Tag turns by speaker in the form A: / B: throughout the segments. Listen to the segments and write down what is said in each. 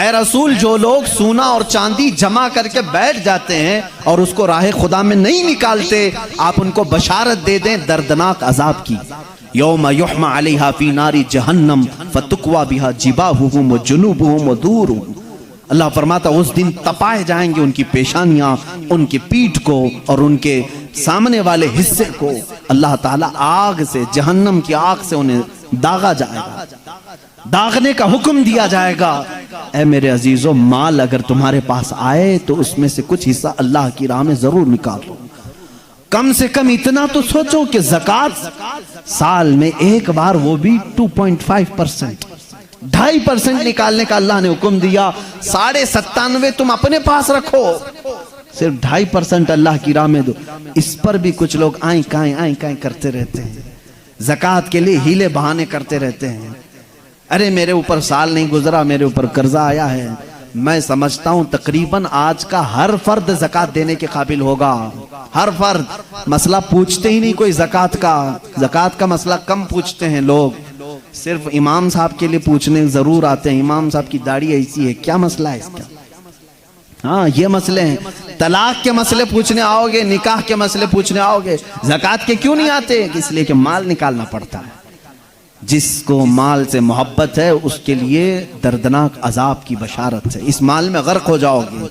A: ए रसूल, जो लोग सोना और चांदी जमा करके बैठ जाते हैं और उसको राह खुदा में नहीं निकालते, आप उनको बशारत दे दें दर्दनाक अजाब की। यौम युहमा अलैहा फी नारी जहन्नम फतुक्वा बिहा जिबाहुहुम व जुनूबुहुम व दूरुहुम। अल्लाह फरमाता उस दिन तपाए जाएंगे उनकी पेशानियां, उनकी पीठ को और उनके सामने वाले हिस्से को अल्लाह ताला आग से, जहन्नम की आग से उन्हें दागा जाएगा, दागने का हुक्म दिया जाएगा। ऐ मेरे अजीजों, माल अगर तुम्हारे पास आए तो उसमें से कुछ हिस्सा अल्लाह की राह में जरूर निकालो। कम से कम इतना तो सोचो कि ज़कात साल में एक बार, वो भी 2.5%, 2.5% निकालने का अल्लाह ने हुक्म दिया। 97.5 तुम अपने पास रखो, सिर्फ 2.5% अल्लाह की राह में दो। इस पर भी कुछ लोग आई काएं करते रहते हैं, ज़कात के लिए हीले बहाने करते रहते हैं। अरे मेरे ऊपर साल नहीं गुजरा, मेरे ऊपर कर्जा आया है। मैं समझता हूं तकरीबन आज का हर फर्द ज़कात देने के काबिल होगा, हर फर्द। मसला पूछते ही नहीं कोई ज़कात का मसला कम पूछते हैं लोग, सिर्फ इमाम साहब के लिए पूछने जरूर आते हैं। इमाम साहब की दाढ़ी ऐसी है, क्या मसला है इसका? हाँ, ये मसले हैं। तलाक के मसले पूछने आओगे, निकाह के मसले पूछने आओगे, ज़कात के क्यों नहीं आते? इसलिए कि माल निकालना पड़ता है। जिसको माल से मोहब्बत है उसके लिए दर्दनाक अजाब की बशारत है, इस माल में गर्क हो जाओगे।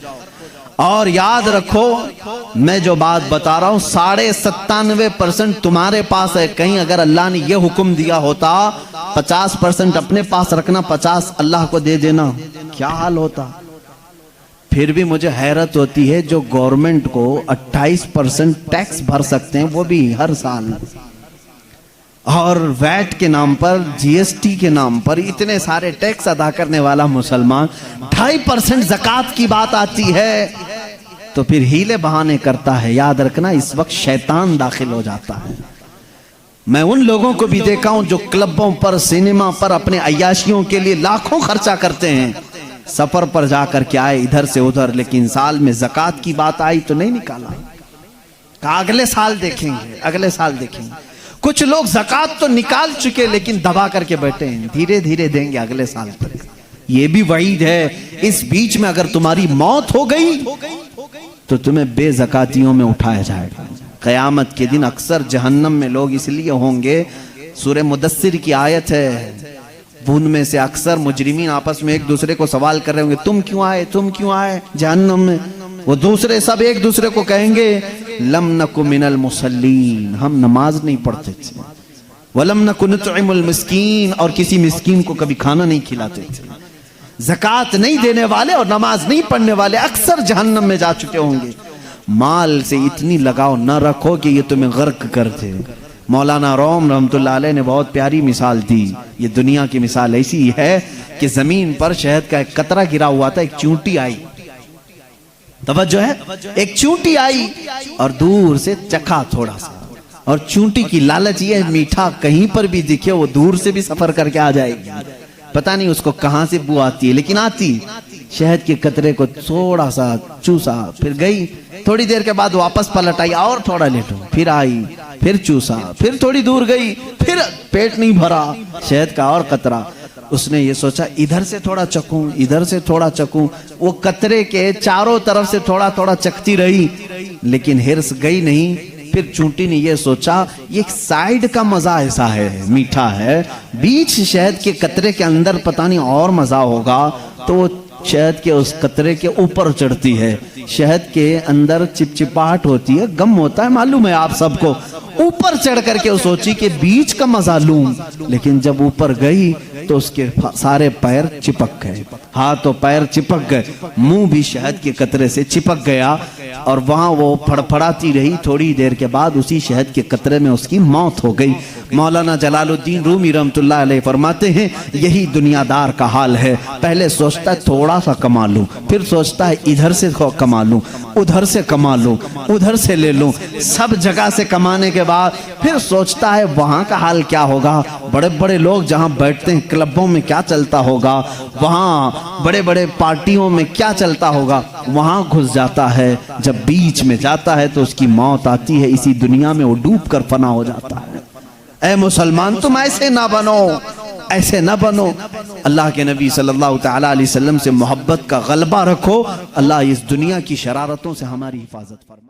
A: और याद रखो, मैं जो बात बता रहा हूं 97.5% तुम्हारे पास है। कहीं अगर अल्लाह ने यह हुक्म दिया होता 50% अपने पास रखना, 50 अल्लाह को दे देना, क्या हाल होता? फिर भी मुझे हैरत होती है जो गवर्नमेंट को 28% टैक्स भर सकते हैं, वो भी हर साल, और वैट के नाम पर, जीएसटी के नाम पर इतने सारे टैक्स अदा करने वाला मुसलमान 2.5% ज़कात की बात आती है तो फिर हीले बहाने करता है। याद रखना, इस वक्त शैतान दाखिल हो जाता है। मैं उन लोगों को भी देखा हूं जो क्लबों पर, सिनेमा पर अपने अय्याशियों के लिए लाखों खर्चा करते हैं, सफर पर जाकर के आए इधर से उधर, लेकिन साल में ज़कात की बात आई तो नहीं निकाला। कहा अगले साल देखेंगे, अगले साल देखेंगे। कुछ लोग ज़कात तो निकाल चुके लेकिन दबा करके बैठे हैं, धीरे धीरे देंगे अगले साल तक। ये भी वईद है। इस बीच में अगर तुम्हारी मौत हो गई तो तुम्हें बेज़कातियों में उठाया जाएगा। क़यामत के दिन अक्सर जहन्नम में लोग इसलिए होंगे, सूरह मुदस्सिर की आयत है, उनमें से अक्सर मुजरिमीन आपस में एक दूसरे को सवाल कर रहे होंगे, तुम क्यों आए जहन्नम में? वो दूसरे सब एक दूसरे को कहेंगे, लम नकु मिनल मुसल्लीन, हम नमाज नहीं पढ़ते थे, वलम नकु नुतइमुल मिस्कीन, और किसी मिस्कीन को कभी खाना नहीं खिलाते थे। ज़कात नहीं देने वाले और नमाज नहीं पढ़ने वाले अक्सर जहन्नम में जा चुके होंगे। माल से इतनी लगाव न रखो कि ये तुम्हें गर्क कर दे। मौलाना रूम रहमतुल्लाह अलैह ने बहुत प्यारी मिसाल दी। ये दुनिया की मिसाल ऐसी है कि जमीन पर शहद का एक कतरा गिरा हुआ था, एक चींटी आई, तवज्जो है, एक चींटी आई और दूर से चखा थोड़ा सा, और चींटी की लालच ये है मीठा कहीं पर भी दिखे वो दूर से भी सफर करके आ जाएगी। पता नहीं उसको कहां से बू आती है, लेकिन आती। शहद के कतरे को थोड़ा सा चूसा, फिर गई, थोड़ी देर के बाद वापस पलट आई, और थोड़ा लेटो, फिर आई, फिर चूसा, फिर थोड़ी दूर गई, फिर पेट नहीं भरा शहद का और कतरा। उसने ये सोचा इधर से थोड़ा चखूं, इधर से थोड़ा चखूं। वो कतरे के चारों तरफ से थोड़ा थोड़ा चखती रही, लेकिन हिर्स गई नहीं। फिर चूंटी ने ये सोचा ये साइड का मजा ऐसा है, मीठा है, बीच शहद के कतरे के अंदर पता नहीं और मजा होगा, तो वो शहद के उस कतरे के ऊपर चढ़ती है। शहद के अंदर चिपचिपाहट होती है, गम होता है, मालूम है आप सबको। ऊपर चढ़ करके वो सोची कि बीच का मजा लूं, लेकिन जब ऊपर गई तो उसके सारे पैर चिपक गए, हाथ और पैर चिपक गए, मुंह भी शहद के कतरे से चिपक गया, और वहां वो फड़फड़ाती रही। थोड़ी देर के बाद उसी शहद के कतरे में उसकी मौत हो गई। मौलाना जलालुद्दीन रूमी रहमतुल्लाह अलैह फरमाते हैं यही दुनियादार का हाल है। पहले सोचता है थोड़ा सा कमा लूं, फिर सोचता है इधर से कमा लूं, उधर से कमा लूं, उधर से ले लूं, सब जगह से कमाने के बाद फिर सोचता है वहां का हाल क्या होगा। बड़े बड़े लोग जहां बैठते हैं क्लबों में क्या चलता होगा, वहां बड़े बड़े पार्टियों में क्या चलता होगा, वहां घुस जाता है। जब बीच में जाता है तो उसकी मौत आती है, इसी दुनिया में वो डूब कर फना हो जाता है। ऐ मुसलमान तुम ऐसे ना बनो, ऐसे ना बनो। अल्लाह के नबी सल्लल्लाहु तआला अलैहि वसल्लम से मोहब्बत का गलबा रखो। अल्लाह इस दुनिया की शरारतों से हमारी हिफाजत फरमा।